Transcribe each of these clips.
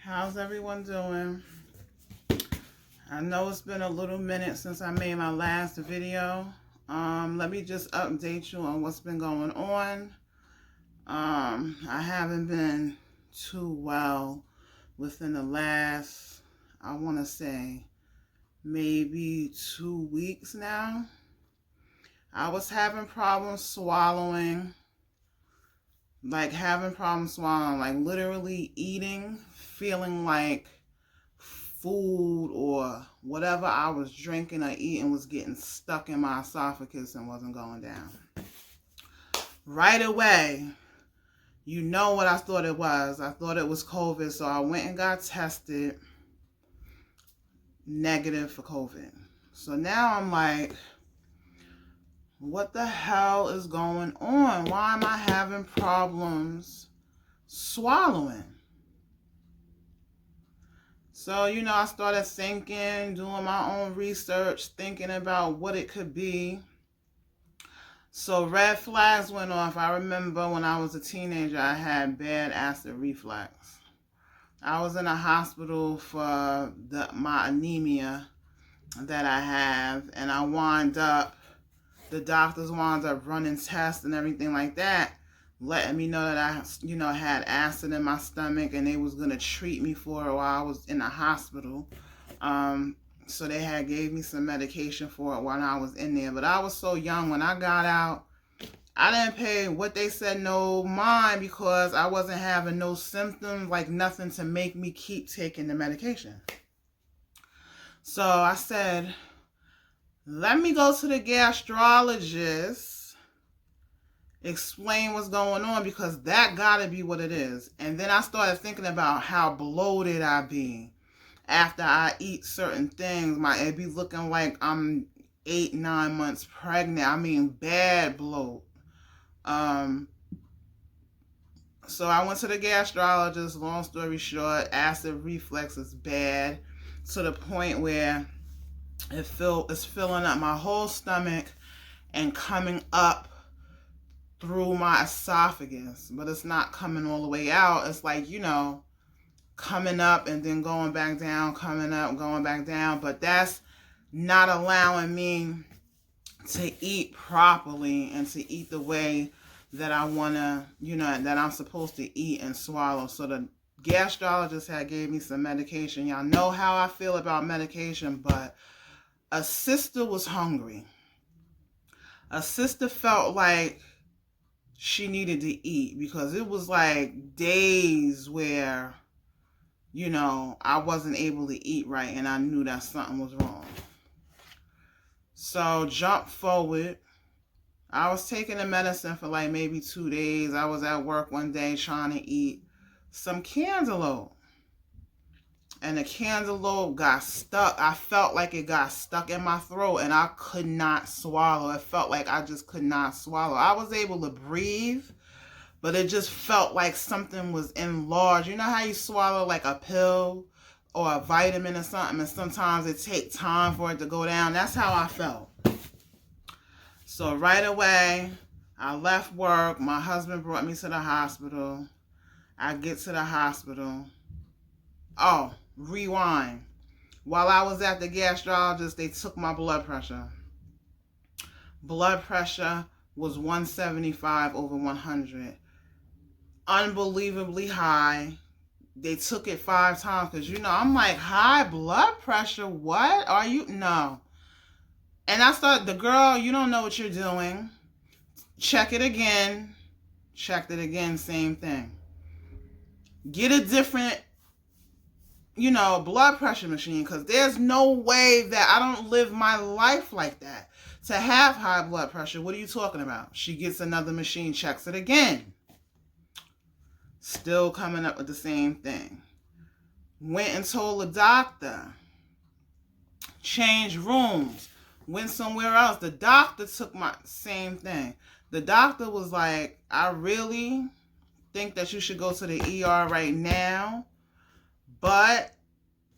How's everyone doing? I know it's been a little minute since I made my last video. Let me just update you on what's been going on. I haven't been too well within the last, I want to say, maybe 2 weeks now. I was having problems swallowing, like literally eating, feeling like food or whatever I was drinking or eating was getting stuck in my esophagus and wasn't going down. Right away, you know what I thought it was. I thought it was COVID, so I went and got tested, negative for COVID. So now I'm like, what the hell is going on? Why am I having problems swallowing? So, I started thinking, doing my own research, thinking about what it could be. So red flags went off. I remember when I was a teenager, I had bad acid reflux. I was in a hospital for my anemia that I have, and the doctors wound up running tests and everything like that, letting me know that I, had acid in my stomach and they was going to treat me for it while I was in the hospital. So they had gave me some medication for it while I was in there. But I was so young when I got out, I didn't pay what they said no mind because I wasn't having no symptoms, like nothing to make me keep taking the medication. So I said, let me go to the gastrologist, explain what's going on, because that gotta be what it is. And then I started thinking about how bloated I be after I eat certain things. It be looking like I'm 8-9 months pregnant. I mean, bad bloat. So I went to the gastrologist. Long story short, acid reflux is bad to the point where it's filling up my whole stomach and coming up through my esophagus, but it's not coming all the way out. It's like, coming up and then going back down, coming up, going back down. But that's not allowing me to eat properly and to eat the way that I want to, that I'm supposed to eat and swallow. So the gastrologist had gave me some medication. Y'all know how I feel about medication, but a sister was hungry. A sister felt like she needed to eat because it was like days where, I wasn't able to eat right and I knew that something was wrong. So jump forward. I was taking the medicine for like maybe 2 days. I was at work one day trying to eat some cantaloupe. And the cantaloupe got stuck. I felt like it got stuck in my throat and I could not swallow. It felt like I just could not swallow. I was able to breathe, but it just felt like something was enlarged. You know how you swallow like a pill or a vitamin or something, and sometimes it takes time for it to go down? That's how I felt. So right away, I left work. My husband brought me to the hospital. I get to the hospital. Oh, rewind. While I was at the gastrologist, they took my blood pressure. Blood pressure was 175 over 100. Unbelievably high. They took it 5 times because, I'm like, high blood pressure? What? Are you? No. And I started, the girl, you don't know what you're doing. Check it again. Checked it again, same thing. Get a different blood pressure machine, because there's no way that I don't live my life like that to have high blood pressure. What are you talking about? She gets another machine, checks it again. Still coming up with the same thing. Went and told the doctor. Changed rooms. Went somewhere else. The doctor took my same thing. The doctor was like, I really think that you should go to the ER right now, but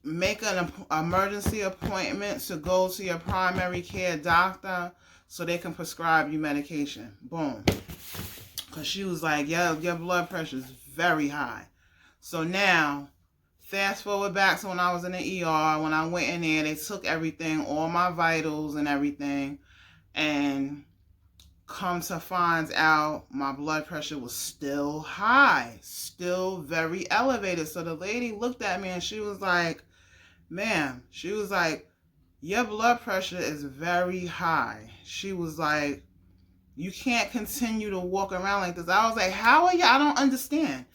make an emergency appointment to go to your primary care doctor so they can prescribe you medication. Boom. Because she was like, yeah, your blood pressure is very high. So now Fast forward back to when I was in the ER. When I went in there, they took everything, all my vitals and everything, and come to find out my blood pressure was still high, still very elevated. So the lady looked at me and she was like, ma'am, she was like, your blood pressure is very high. She was like, you can't continue to walk around like this. I was like, how are you? I don't understand.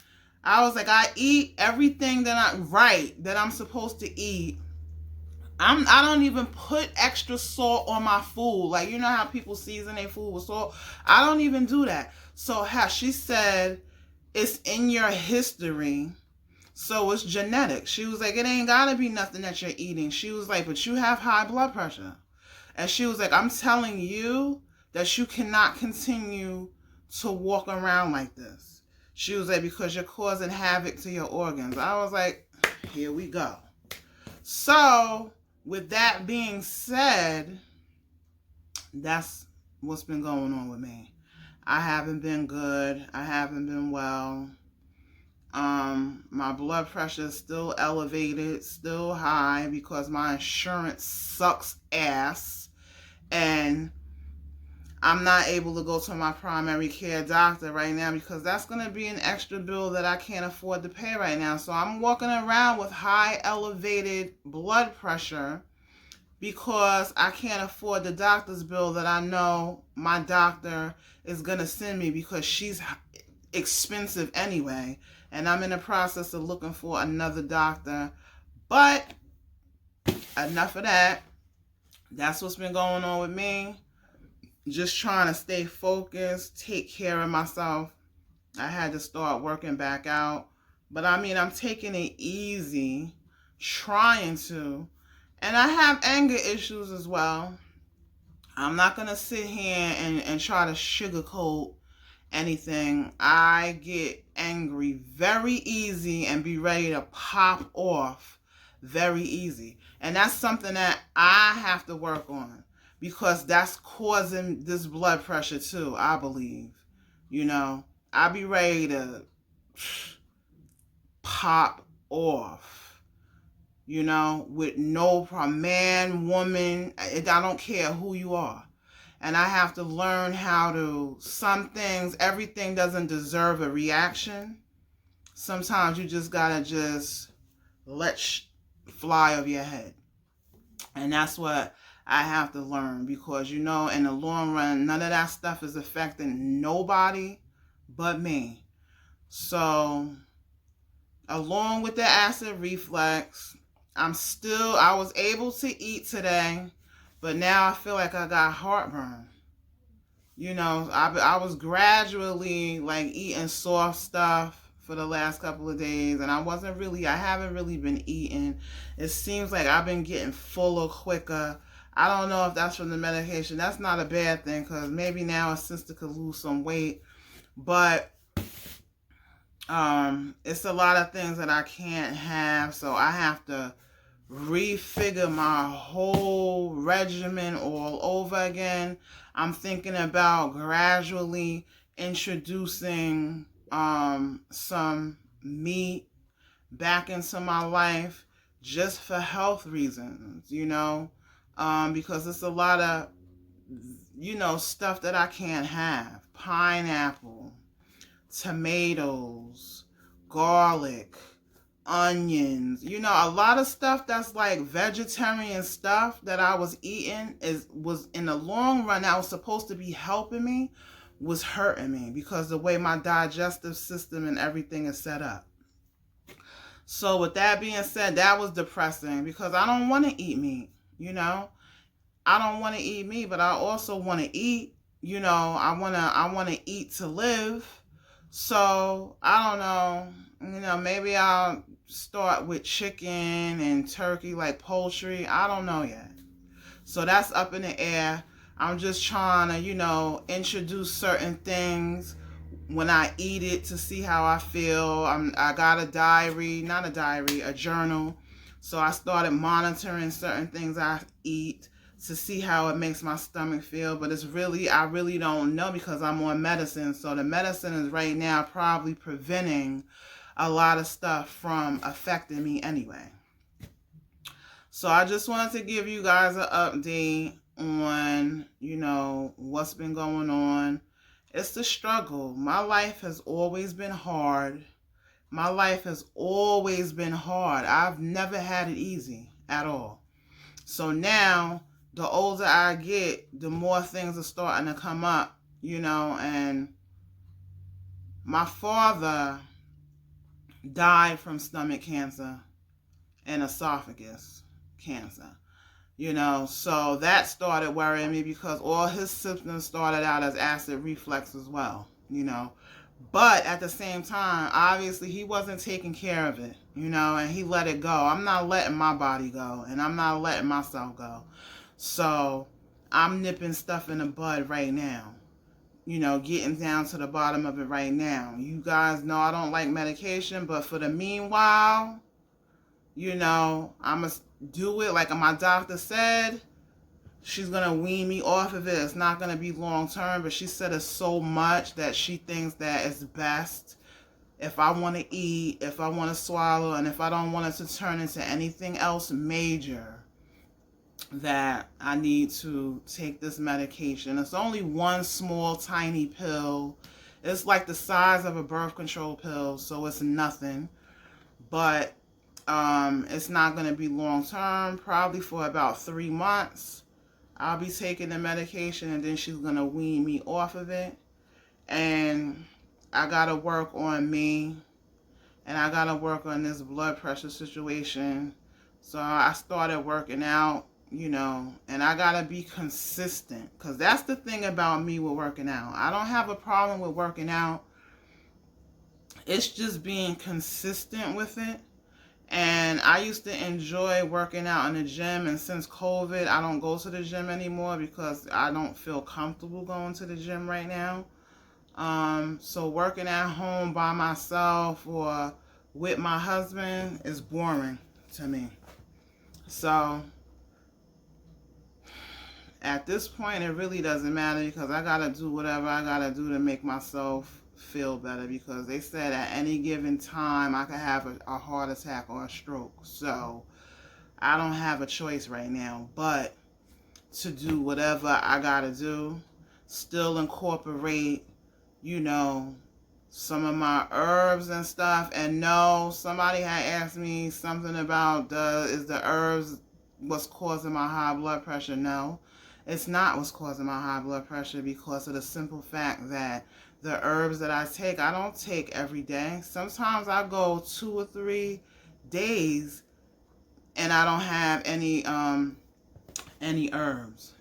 I was like, I eat everything that I'm supposed to eat. I don't even put extra salt on my food. Like, you know how people season their food with salt? I don't even do that. So she said, it's in your history, so it's genetic. She was like, it ain't gotta be nothing that you're eating. She was like, but you have high blood pressure. And she was like, I'm telling you that you cannot continue to walk around like this. She was like, because you're causing havoc to your organs. I was like, here we go. So, with that being said, that's what's been going on with me. I haven't been good. I haven't been well. My blood pressure is still elevated, still high, because my insurance sucks ass. And I'm not able to go to my primary care doctor right now because that's going to be an extra bill that I can't afford to pay right now. So I'm walking around with high elevated blood pressure because I can't afford the doctor's bill that I know my doctor is going to send me because she's expensive anyway. And I'm in the process of looking for another doctor. But enough of that. That's what's been going on with me. Just trying to stay focused, take care of myself. I had to start working back out. But I mean, I'm taking it easy, trying to. And I have anger issues as well. I'm not going to sit here and try to sugarcoat anything. I get angry very easy and be ready to pop off very easy. And that's something that I have to work on. Because that's causing this blood pressure too, I believe. You know, I be ready to pop off. You know, with no problem. Man, woman, I don't care who you are. And I have to learn how to, some things, everything doesn't deserve a reaction. Sometimes you just gotta just let fly over your head. And that's what I have to learn because, you know, in the long run, none of that stuff is affecting nobody but me. So, along with the acid reflux, I was able to eat today, but now I feel like I got heartburn. You know, I was gradually like eating soft stuff for the last couple of days, and I haven't really been eating. It seems like I've been getting fuller quicker. I don't know if that's from the medication. That's not a bad thing because maybe now a sister could lose some weight. But it's a lot of things that I can't have. So I have to refigure my whole regimen all over again. I'm thinking about gradually introducing some meat back into my life just for health reasons, you know. Because it's a lot of, you know, stuff that I can't have. Pineapple, tomatoes, garlic, onions. You know, a lot of stuff that's like vegetarian stuff that I was eating was in the long run, that was supposed to be helping me, was hurting me because the way my digestive system and everything is set up. So with that being said, that was depressing because I don't want to eat meat. You know, I don't want to eat meat, but I also want to eat. You know, I want to eat to live. So I don't know. You know, maybe I'll start with chicken and turkey, like poultry. I don't know yet. So that's up in the air. I'm just trying to, you know, introduce certain things when I eat it to see how I feel. I got a journal. So I started monitoring certain things I eat to see how it makes my stomach feel. But I really don't know because I'm on medicine. So the medicine is right now probably preventing a lot of stuff from affecting me anyway. So I just wanted to give you guys an update on, what's been going on. It's the struggle. My life has always been hard. My life has always been hard. I've never had it easy at all. So now, the older I get, the more things are starting to come up, and my father died from stomach cancer and esophagus cancer. So that started worrying me because all his symptoms started out as acid reflux as well, But at the same time, obviously he wasn't taking care of it, and he let it go. I'm not letting my body go, and I'm not letting myself go. So I'm nipping stuff in the bud right now, getting down to the bottom of it right now. You guys know I don't like medication, but for the meanwhile, I'm going to do it like my doctor said. She's going to wean me off of it. It's not going to be long term, but she said it's so much that she thinks that it's best if I want to eat, if I want to swallow, and if I don't want it to turn into anything else major, that I need to take this medication. It's only one small, tiny pill. It's like the size of a birth control pill, so it's nothing. But it's not going to be long term, probably for about 3 months. I'll be taking the medication, and then she's going to wean me off of it. And I got to work on me, and I got to work on this blood pressure situation. So I started working out, and I got to be consistent, because that's the thing about me with working out. I don't have a problem with working out. It's just being consistent with it. And I used to enjoy working out in the gym, and since COVID, I don't go to the gym anymore because I don't feel comfortable going to the gym right now. So working at home by myself or with my husband is boring to me. So at this point, it really doesn't matter because I got to do whatever I got to do to make myself feel better, because they said at any given time I could have a heart attack or a stroke. So I don't have a choice right now but to do whatever I gotta do, still incorporate some of my herbs and stuff. And no, somebody had asked me something about is the herbs what's causing my high blood pressure. No, it's not what's causing my high blood pressure, because of the simple fact that the herbs that I take, I don't take every day. Sometimes I go 2 or 3 days and I don't have any herbs,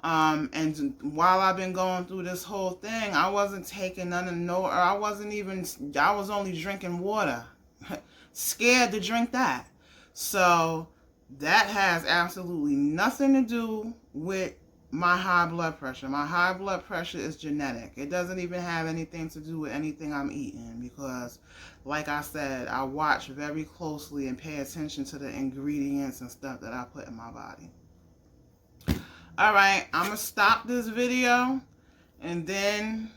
and while I've been going through this whole thing, I wasn't taking none of I was only drinking water. Scared to drink that. So that has absolutely nothing to do with my high blood pressure. My high blood pressure is genetic. It doesn't even have anything to do with anything I'm eating, because like I said, I watch very closely and pay attention to the ingredients and stuff that I put in my body. Alright, I'm going to stop this video, and then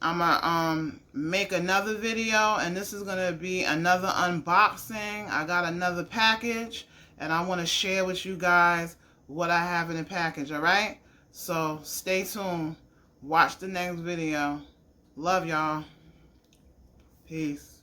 I'm going to make another video, and this is going to be another unboxing. I got another package, and I want to share with you guys what I have in the package, alright? So stay tuned. Watch the next video. Love y'all. Peace.